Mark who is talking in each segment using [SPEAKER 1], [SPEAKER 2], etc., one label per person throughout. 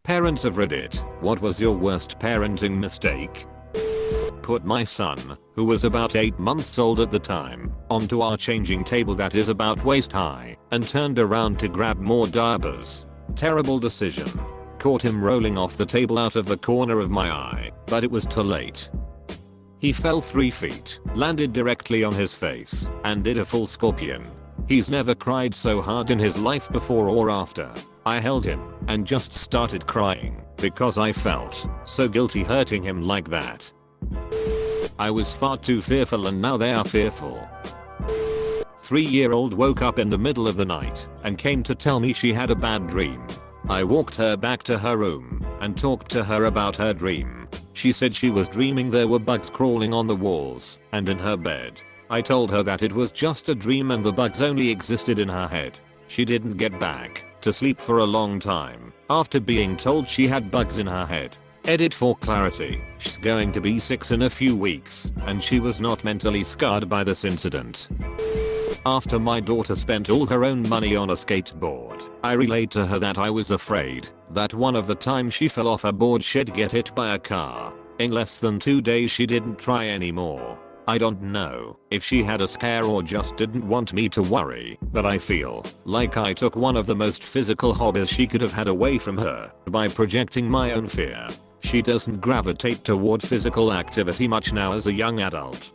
[SPEAKER 1] Parents of Reddit, what was your worst parenting mistake? Put my son, who was about 8 months old at the time, onto our changing table that is about waist high, and turned around to grab more diapers. Terrible decision. Caught him rolling off the table out of the corner of my eye, but it was too late. He fell 3 feet, landed directly on his face, and did a full scorpion. He's never cried so hard in his life before or after. I held him and just started crying because I felt so guilty hurting him like that. I was far too fearful and now they are fearful. 3-year-old woke up in the middle of the night and came to tell me she had a bad dream. I walked her back to her room and talked to her about her dream. She said she was dreaming there were bugs crawling on the walls and in her bed. I told her that it was just a dream and the bugs only existed in her head. She didn't get back to sleep for a long time after being told she had bugs in her head. Edit for clarity, she's going to be 6 in a few weeks and she was not mentally scarred by this incident. After my daughter spent all her own money on a skateboard, I relayed to her that I was afraid that one of the times she fell off a board she'd get hit by a car. In less than 2 days she didn't try anymore. I don't know if she had a scare or just didn't want me to worry, but I feel like I took one of the most physical hobbies she could have had away from her by projecting my own fear. She doesn't gravitate toward physical activity much now as a young adult.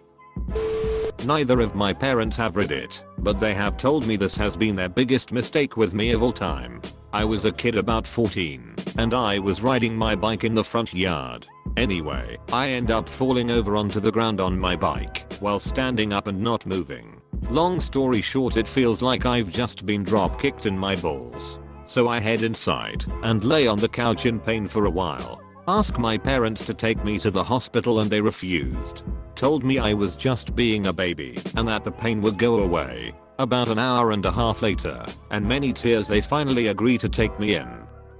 [SPEAKER 1] Neither of my parents have Reddit, but they have told me this has been their biggest mistake with me of all time. I was a kid about 14, and I was riding my bike in the front yard. Anyway, I end up falling over onto the ground on my bike while standing up and not moving. Long story short, it feels like I've just been drop kicked in my balls. So I head inside and lay on the couch in pain for a while. Ask my parents to take me to the hospital and they refused. Told me I was just being a baby and that the pain would go away. About an hour and a half later, and many tears, they finally agreed to take me in.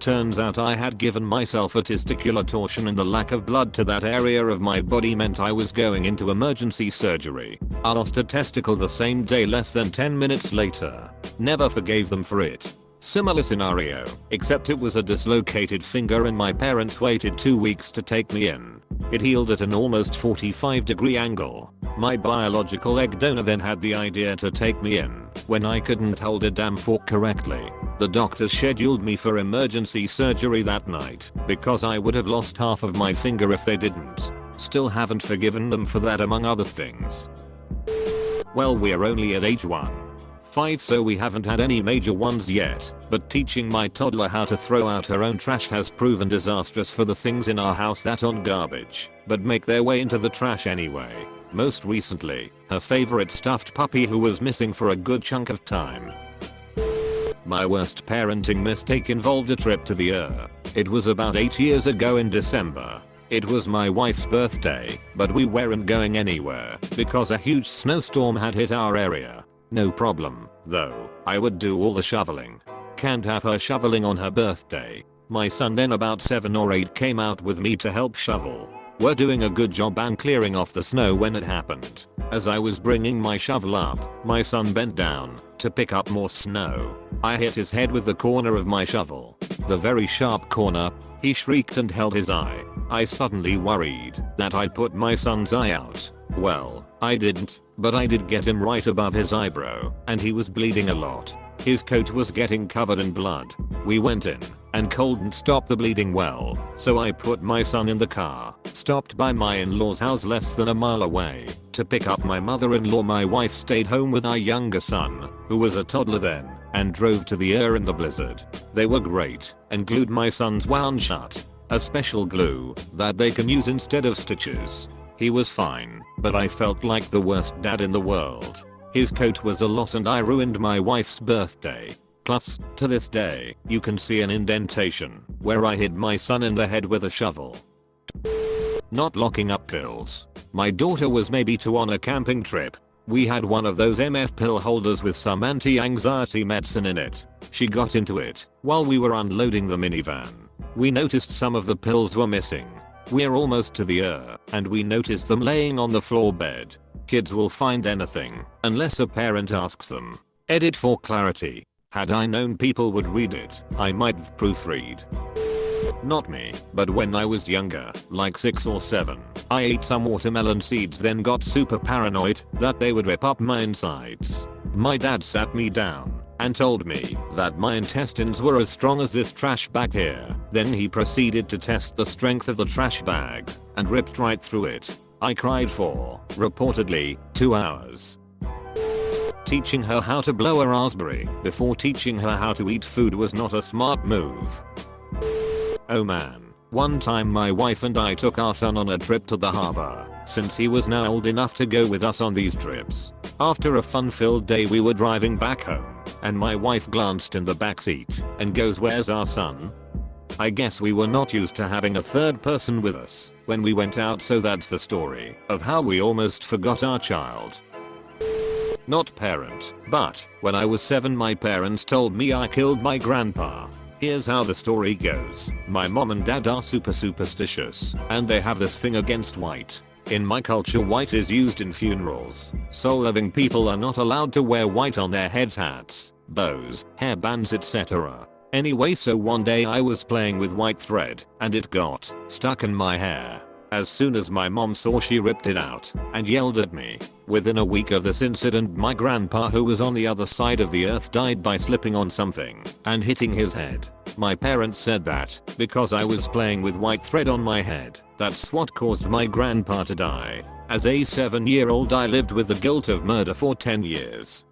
[SPEAKER 1] Turns out I had given myself a testicular torsion and the lack of blood to that area of my body meant I was going into emergency surgery. I lost a testicle the same day less than 10 minutes later. Never forgave them for it. Similar scenario, except it was a dislocated finger and my parents waited 2 weeks to take me in. It healed at an almost 45-degree angle. My biological egg donor then had the idea to take me in when I couldn't hold a damn fork correctly. The doctor scheduled me for emergency surgery that night because I would have lost half of my finger if they didn't. Still haven't forgiven them for that, among other things. Well, we're only at age 5, so we haven't had any major ones yet, but teaching my toddler how to throw out her own trash has proven disastrous for the things in our house that aren't garbage, but make their way into the trash anyway. Most recently, her favorite stuffed puppy who was missing for a good chunk of time. My worst parenting mistake involved a trip to the It was about 8 years ago in December. It was my wife's birthday, but we weren't going anywhere because a huge snowstorm had hit our area. No problem, though, I would do all the shoveling. Can't have her shoveling on her birthday. My son, then about 7 or 8, came out with me to help shovel. We're doing a good job and clearing off the snow when it happened. As I was bringing my shovel up, my son bent down to pick up more snow. I hit his head with the corner of my shovel. The very sharp corner. He shrieked and held his eye. I suddenly worried that I'd put my son's eye out. Well, I didn't, but I did get him right above his eyebrow, and he was bleeding a lot. His coat was getting covered in blood. We went in and couldn't stop the bleeding well, so I put my son in the car, stopped by my in-laws' house less than a mile away to pick up my mother-in-law. My wife stayed home with our younger son, who was a toddler then, and drove to the in the blizzard. They were great and glued my son's wound shut. A special glue that they can use instead of stitches. He was fine, but I felt like the worst dad in the world. His coat was a loss and I ruined my wife's birthday. Plus, to this day, you can see an indentation where I hit my son in the head with a shovel. Not locking up pills. My daughter was maybe 2 on a camping trip. We had one of those MF pill holders with some anti-anxiety medicine in it. She got into it while we were unloading the minivan. We noticed some of the pills were missing. We're almost to the and we noticed them laying on the floor bed. Kids will find anything unless a parent asks them. Edit for clarity. Had I known people would read it, I might have proofread. Not me, but when I was younger, like 6 or 7, I ate some watermelon seeds then got super paranoid that they would rip up my insides. My dad sat me down and told me that my intestines were as strong as this trash bag here. Then he proceeded to test the strength of the trash bag and ripped right through it. I cried for, reportedly, 2 hours. Teaching her how to blow a raspberry before teaching her how to eat food was not a smart move. Oh man, one time my wife and I took our son on a trip to the harbor, since he was now old enough to go with us on these trips. After a fun-filled day we were driving back home, and my wife glanced in the backseat and goes, "Where's our son?" I guess we were not used to having a third person with us when we went out, so that's the story of how we almost forgot our child. Not parent, but when I was 7 my parents told me I killed my grandpa. Here's how the story goes. My mom and dad are super superstitious, and they have this thing against white. In my culture white is used in funerals, so living people are not allowed to wear white on their heads, hats, bows, hairbands, etc. Anyway, so one day I was playing with white thread, and it got stuck in my hair. As soon as my mom saw, she ripped it out and yelled at me. Within a week of this incident my grandpa, who was on the other side of the earth, died by slipping on something and hitting his head. My parents said that because I was playing with white thread on my head, that's what caused my grandpa to die. As a 7-year-old I lived with the guilt of murder for 10 years.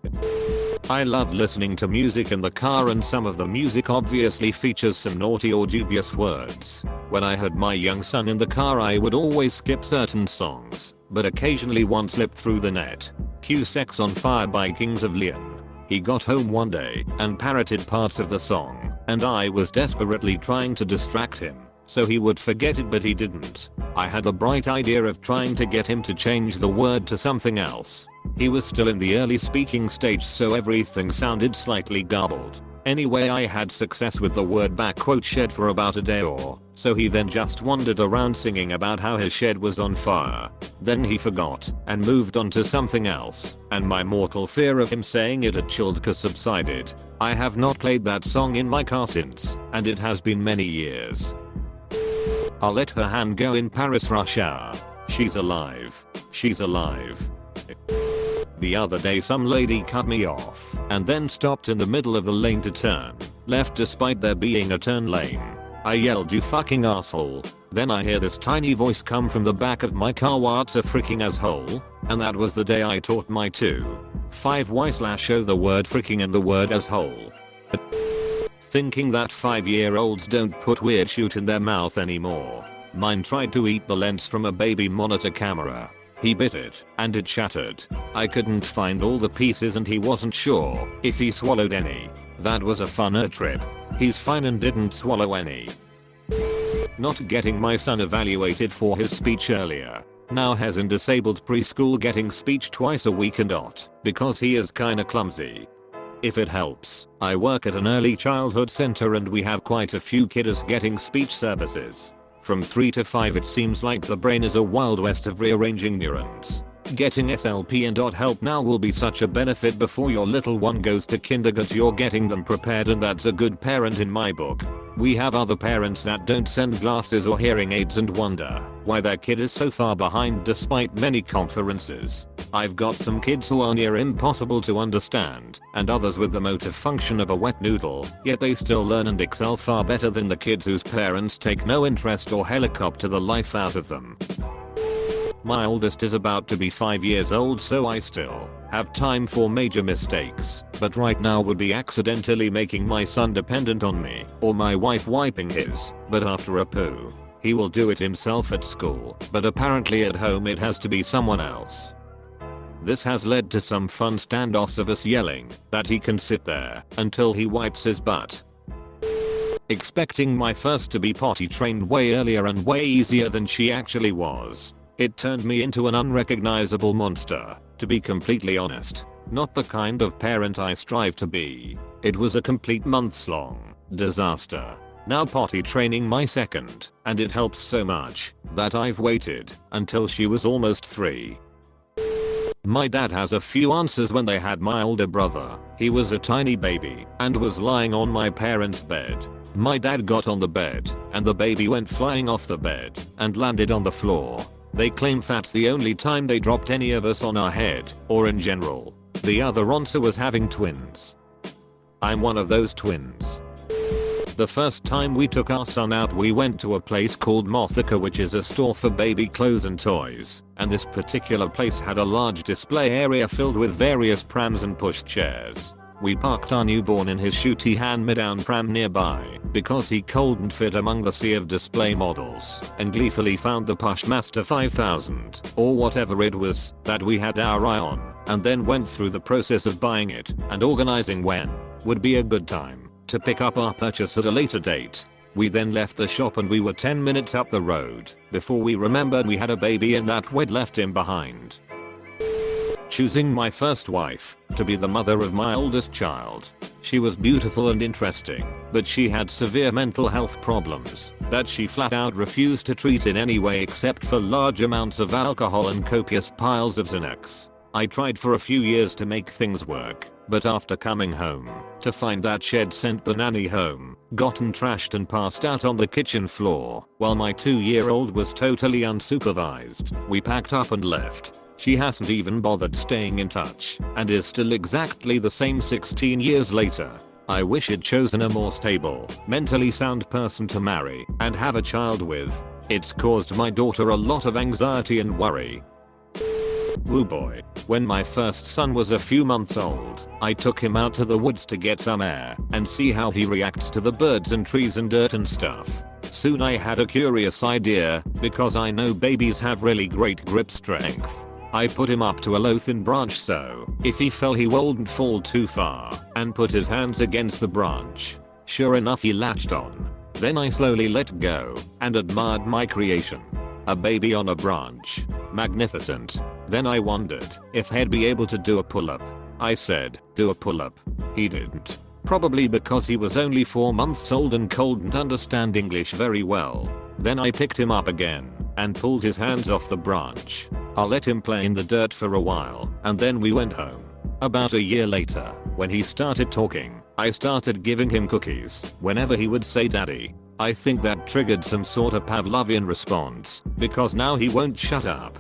[SPEAKER 1] I love listening to music in the car, and some of the music obviously features some naughty or dubious words. When I had my young son in the car I would always skip certain songs, but occasionally one slipped through the net. Cue Sex on Fire by Kings of Leon. He got home one day and parroted parts of the song, and I was desperately trying to distract him so he would forget it, but he didn't. I had the bright idea of trying to get him to change the word to something else. He was still in the early speaking stage, so everything sounded slightly garbled. Anyway, I had success with the word "shed" for about a day or so. He then just wandered around singing about how his shed was on fire. Then he forgot and moved on to something else, and my mortal fear of him saying it had chilled subsided. I have not played that song in my car since, and it has been many years. I'll let her hand go in Paris rush hour. She's alive. She's alive. The other day some lady cut me off and then stopped in the middle of the lane to turn left despite there being a turn lane. I yelled, "You fucking asshole." Then I hear this tiny voice come from the back of my car, "What's a freaking asshole?" And that was the day I taught my 2.5y/0 the word freaking and the word asshole. Thinking that 5-year-olds don't put weird shit in their mouth anymore. Mine tried to eat the lens from a baby monitor camera. He bit it, and it shattered. I couldn't find all the pieces and he wasn't sure if he swallowed any. That was a funner trip. He's fine and didn't swallow any. Not getting my son evaluated for his speech earlier. Now has in disabled preschool getting speech twice a week and because he is kinda clumsy. If it helps, I work at an early childhood center and we have quite a few kiddos getting speech services. From 3 to 5 it seems like the brain is a wild west of rearranging neurons. Getting SLP and help now will be such a benefit before your little one goes to kindergarten. You're getting them prepared, and that's a good parent in my book. We have other parents that don't send glasses or hearing aids and wonder why their kid is so far behind despite many conferences. I've got some kids who are near impossible to understand, and others with the motor function of a wet noodle, yet they still learn and excel far better than the kids whose parents take no interest or helicopter the life out of them. My oldest is about to be 5 years old, so I still have time for major mistakes, but right now would be accidentally making my son dependent on me or my wife wiping his, but after a poo. He will do it himself at school, but apparently at home it has to be someone else. This has led to some fun standoffs of us yelling that he can sit there until he wipes his butt. Expecting my first to be potty trained way earlier and way easier than she actually was. It turned me into an unrecognizable monster, to be completely honest. Not the kind of parent I strive to be. It was a complete months-long disaster. Now potty training my second, and it helps so much that I've waited until she was almost 3. My dad has a few answers. When they had my older brother, he was a tiny baby and was lying on my parents' bed. My dad got on the bed, and the baby went flying off the bed and landed on the floor. They claim that's the only time they dropped any of us on our head, or in general. The other answer was having twins. I'm one of those twins. The first time we took our son out, we went to a place called Mothica, which is a store for baby clothes and toys, and this particular place had a large display area filled with various prams and push chairs. We parked our newborn in his shooty hand-me-down pram nearby because he couldn't fit among the sea of display models, and gleefully found the Pushmaster 5000 or whatever it was that we had our eye on, and then went through the process of buying it and organizing when would be a good time to pick up our purchase at a later date. We then left the shop and we were 10 minutes up the road before we remembered we had a baby and that we'd left him behind. Choosing my first wife to be the mother of my oldest child. She was beautiful and interesting, but she had severe mental health problems that she flat out refused to treat in any way except for large amounts of alcohol and copious piles of Xanax. I tried for a few years to make things work, but after coming home to find that she'd sent the nanny home, gotten trashed and passed out on the kitchen floor while my 2-year-old was totally unsupervised, we packed up and left. She hasn't even bothered staying in touch and is still exactly the same 16 years later. I wish I'd chosen a more stable, mentally sound person to marry and have a child with. It's caused my daughter a lot of anxiety and worry. Woo boy. When my first son was a few months old, I took him out to the woods to get some air and see how he reacts to the birds and trees and dirt and stuff. Soon I had a curious idea, because I know babies have really great grip strength. I put him up to a low thin branch so if he fell he wouldn't fall too far, and put his hands against the branch. Sure enough, he latched on. Then I slowly let go and admired my creation. A baby on a branch. Magnificent. Then I wondered if he'd be able to do a pull-up. I said, "Do a pull-up." He didn't. Probably because he was only 4 months old and couldn't understand English very well. Then I picked him up again and pulled his hands off the branch. I let him play in the dirt for a while, and then we went home. About a year later, when he started talking, I started giving him cookies whenever he would say daddy. I think that triggered some sort of Pavlovian response, because now he won't shut up.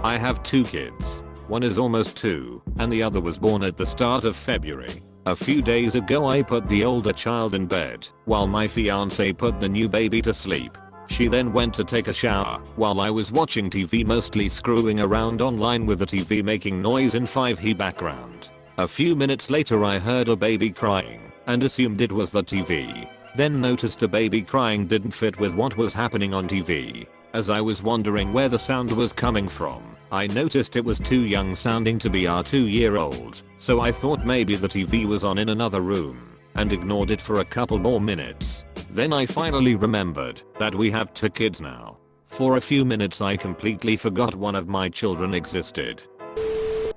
[SPEAKER 1] I have 2 kids. One is almost 2, and the other was born at the start of February. A few days ago I put the older child in bed, while my fiance put the new baby to sleep. She then went to take a shower, while I was watching TV, mostly screwing around online with the TV making noise in 5H background. A few minutes later I heard a baby crying, and assumed it was the TV. Then noticed a baby crying didn't fit with what was happening on TV. As I was wondering where the sound was coming from, I noticed it was too young sounding to be our 2-year-old, so I thought maybe the TV was on in another room, and ignored it for a couple more minutes. Then I finally remembered that we have 2 kids now. For a few minutes I completely forgot one of my children existed.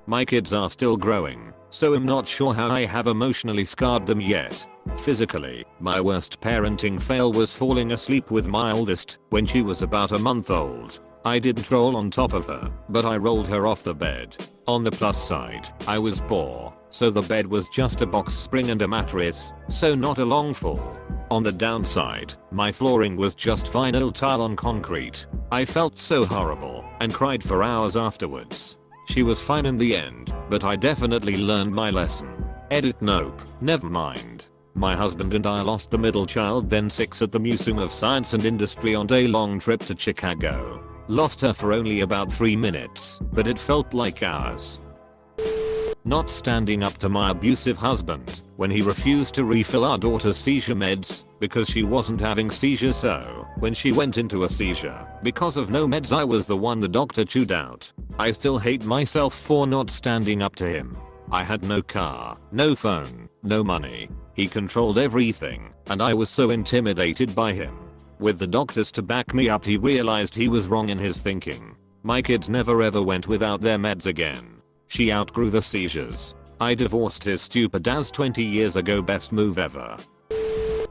[SPEAKER 1] My kids are still growing, so I'm not sure how I have emotionally scarred them yet. Physically, my worst parenting fail was falling asleep with my oldest when she was about a month old. I didn't roll on top of her, but I rolled her off the bed. On the plus side, I was poor, so the bed was just a box spring and a mattress, so not a long fall. On the downside, my flooring was just vinyl tile on concrete. I felt so horrible and cried for hours afterwards. She was fine in the end, but I definitely learned my lesson. Edit nope, never mind. My husband and I lost the middle child, then 6 at the Museum of Science and Industry on day-long trip to Chicago. Lost her for only about 3 minutes, but it felt like hours. Not standing up to my abusive husband when he refused to refill our daughter's seizure meds because she wasn't having seizures, so when she went into a seizure because of no meds I was the one the doctor chewed out. I still hate myself for not standing up to him. I had no car, no phone, no money. He controlled everything, and I was so intimidated by him. With the doctors to back me up, he realized he was wrong in his thinking. My kids never ever went without their meds again. She outgrew the seizures. I divorced his stupid ass 20 years ago. Best move ever.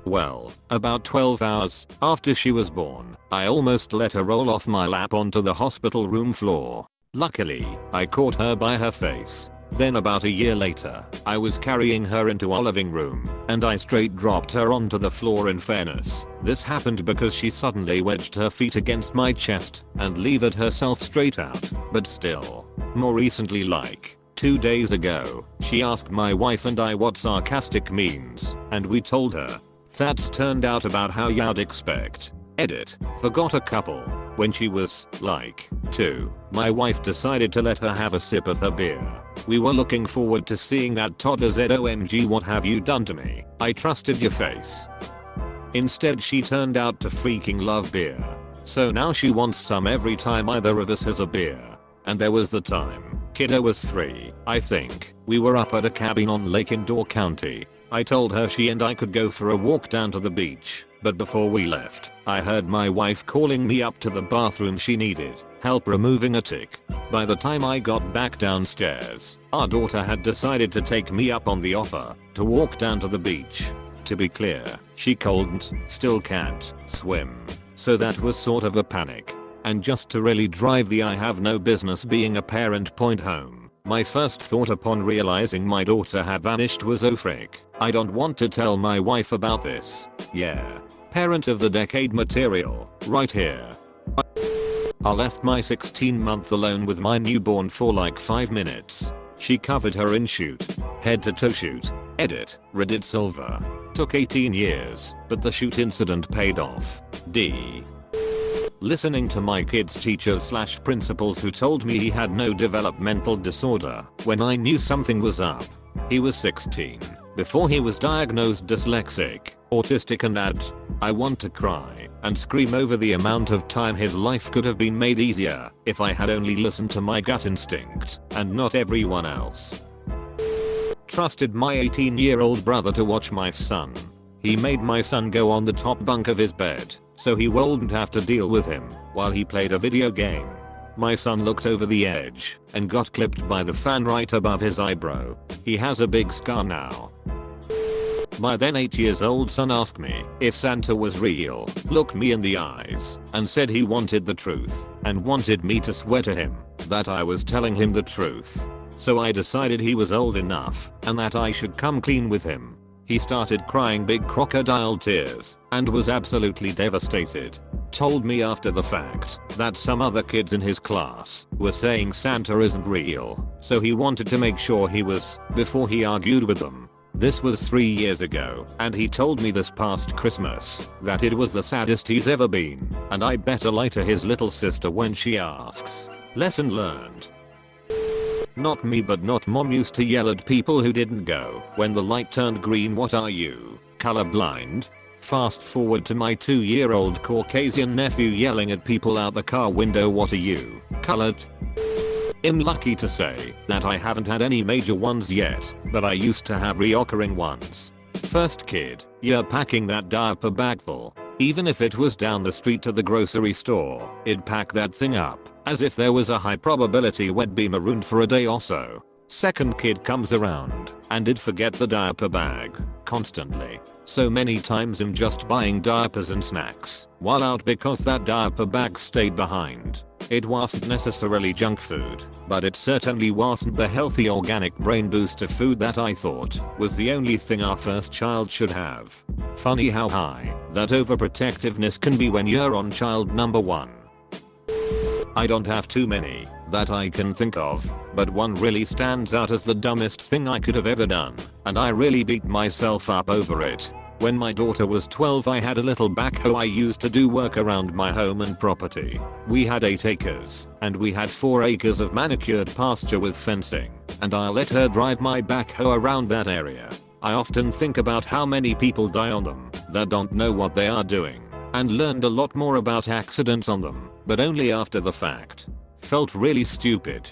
[SPEAKER 1] Well, about 12 hours after she was born, I almost let her roll off my lap onto the hospital room floor. Luckily, I caught her by her face. Then about a year later, I was carrying her into our living room, and I straight dropped her onto the floor. In fairness, this happened because she suddenly wedged her feet against my chest and levered herself straight out, but still. More recently, like 2 days ago, she asked my wife and I what sarcastic means, and we told her. That's turned out about how you'd expect. Edit. Forgot a couple. When she was, like, 2, my wife decided to let her have a sip of her beer. We were looking forward to seeing that toddler said, "OMG, what have you done to me? I trusted your face." Instead, she turned out to freaking love beer. So now she wants some every time either of us has a beer. And there was the time. Kiddo was 3, I think. We were up at a cabin on Lake in Door County. I told her she and I could go for a walk down to the beach, but before we left, I heard my wife calling me up to the bathroom. She needed help removing a tick. By the time I got back downstairs, our daughter had decided to take me up on the offer to walk down to the beach. To be clear, she still can't swim, so that was sort of a panic. And just to really drive the "I have no business being a parent" point home, my first thought upon realizing my daughter had vanished was, oh frick, I don't want to tell my wife about this. Yeah. Parent of the decade material, right here. I left my 16-month alone with my newborn for like 5 minutes. She covered her in shoot. Head to toe shoot. Edit. Reddit Silver. Took 18 years, but the shoot incident paid off. D. Listening to my kid's teachers/principals who told me he had no developmental disorder when I knew something was up. He was 16 before he was diagnosed dyslexic, autistic, and that. I want to cry and scream over the amount of time his life could have been made easier if I had only listened to my gut instinct and not everyone else. Trusted my 18-year-old brother to watch my son. He made my son go on the top bunk of his bed so he wouldn't have to deal with him while he played a video game. My son looked over the edge and got clipped by the fan right above his eyebrow. He has a big scar now. My then 8 years old son asked me if Santa was real, looked me in the eyes, and said he wanted the truth and wanted me to swear to him that I was telling him the truth. So I decided he was old enough and that I should come clean with him. He started crying big crocodile tears and was absolutely devastated. Told me after the fact that some other kids in his class were saying Santa isn't real, so he wanted to make sure he was before he argued with them. This was 3 years ago, and he told me this past Christmas that it was the saddest he's ever been, and I better lie to his little sister when she asks. Lesson learned. Not me, but not mom used to yell at people who didn't go when the light turned green. What are you, colorblind? Fast forward to my 2-year-old Caucasian nephew yelling at people out the car window, what are you, colored? I'm lucky to say that I haven't had any major ones yet, but I used to have reoccurring ones. First kid, you're packing that diaper bag full. Even if it was down the street to the grocery store, it'd pack that thing up, as if there was a high probability we'd be marooned for a day or so. Second kid comes around, and it'd forget the diaper bag, constantly. So many times I'm just buying diapers and snacks while out because that diaper bag stayed behind. It wasn't necessarily junk food, but it certainly wasn't the healthy organic brain booster food that I thought was the only thing our first child should have. Funny how high that overprotectiveness can be when you're on child number 1. I don't have too many that I can think of, but one really stands out as the dumbest thing I could have ever done, and I really beat myself up over it. When my daughter was 12, I had a little backhoe I used to do work around my home and property. We had 8 acres, and we had 4 acres of manicured pasture with fencing, and I let her drive my backhoe around that area. I often think about how many people die on them that don't know what they are doing, and learned a lot more about accidents on them, but only after the fact. Felt really stupid.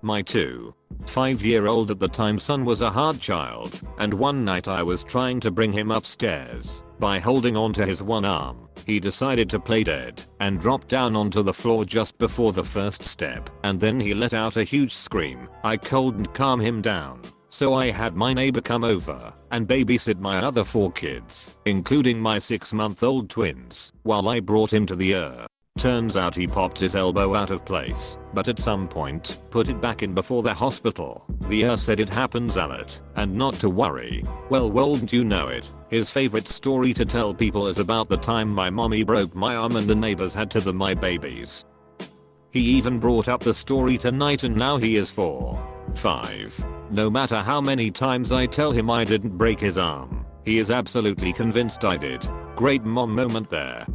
[SPEAKER 1] My 5-year-old at the time son was a hard child, and one night I was trying to bring him upstairs by holding onto his one arm. He decided to play dead and dropped down onto the floor just before the first step, and then he let out a huge scream. I couldn't calm him down, so I had my neighbor come over and babysit my other 4 kids, including my 6-month-old twins, while I brought him to the Turns out he popped his elbow out of place, but at some point, put it back in before the hospital. The said it happens a lot, and not to worry. Well, won't you know it, his favorite story to tell people is about the time my mommy broke my arm and the neighbors had to my babies. He even brought up the story tonight and now he is 5. No matter how many times I tell him I didn't break his arm, he is absolutely convinced I did. Great mom moment there.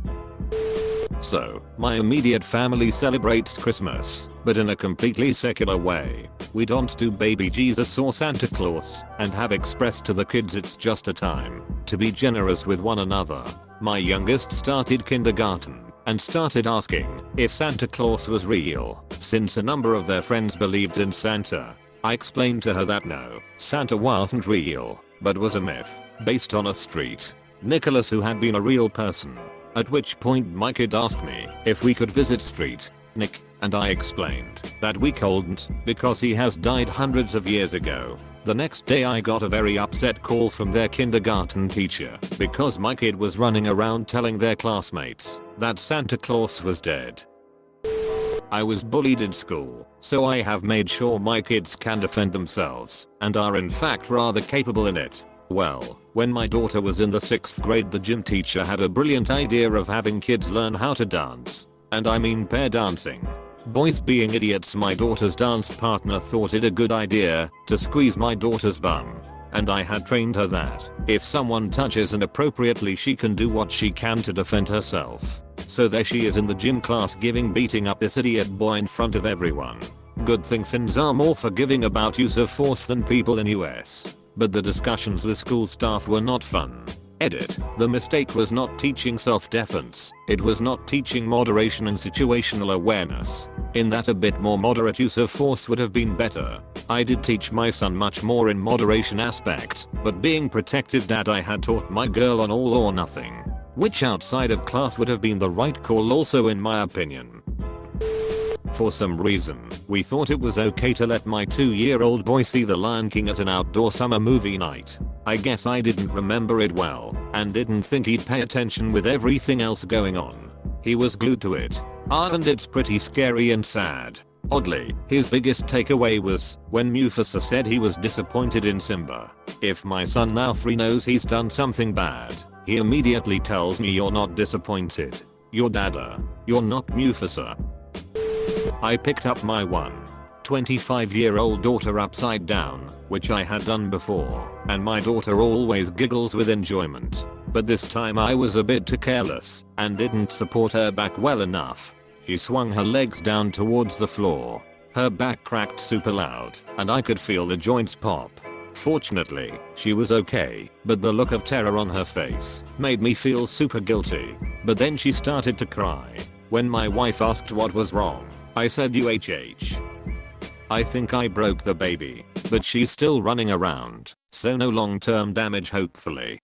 [SPEAKER 1] So, my immediate family celebrates Christmas, but in a completely secular way. We don't do baby Jesus or Santa Claus, and have expressed to the kids it's just a time to be generous with one another. My youngest started kindergarten and started asking if Santa Claus was real, since a number of their friends believed in Santa. I explained to her that no, Santa wasn't real, but was a myth, based on a street Nicholas who had been a real person. At which point my kid asked me if we could visit Street Nick, and I explained that we couldn't because he has died hundreds of years ago. The next day I got a very upset call from their kindergarten teacher because my kid was running around telling their classmates that Santa Claus was dead. I was bullied in school, so I have made sure my kids can defend themselves and are in fact rather capable in it. Well, when my daughter was in the 6th grade, the gym teacher had a brilliant idea of having kids learn how to dance. And I mean pair dancing. Boys being idiots, my daughter's dance partner thought it a good idea to squeeze my daughter's bum. And I had trained her that if someone touches inappropriately she can do what she can to defend herself. So there she is in the gym class beating up this idiot boy in front of everyone. Good thing Finns are more forgiving about use of force than people in US. But the discussions with school staff were not fun. Edit. The mistake was not teaching self-defense, it was not teaching moderation and situational awareness. In that a bit more moderate use of force would have been better. I did teach my son much more in moderation aspect, but being protective dad I had taught my girl on all or nothing. Which outside of class would have been the right call also in my opinion. For some reason, we thought it was okay to let my 2-year-old boy see The Lion King at an outdoor summer movie night. I guess I didn't remember it well, and didn't think he'd pay attention with everything else going on. He was glued to it. And it's pretty scary and sad. Oddly, his biggest takeaway was when Mufasa said he was disappointed in Simba. If my son now 3 knows he's done something bad, he immediately tells me you're not disappointed. You're Dada. You're not Mufasa. I picked up my 25-year-old daughter upside down, which I had done before, and my daughter always giggles with enjoyment. But this time I was a bit too careless and didn't support her back well enough. She swung her legs down towards the floor. Her back cracked super loud, and I could feel the joints pop. Fortunately, she was okay, but the look of terror on her face made me feel super guilty. But then she started to cry. When my wife asked what was wrong, I said UHH. I think I broke the baby, but she's still running around, so no long-term damage hopefully.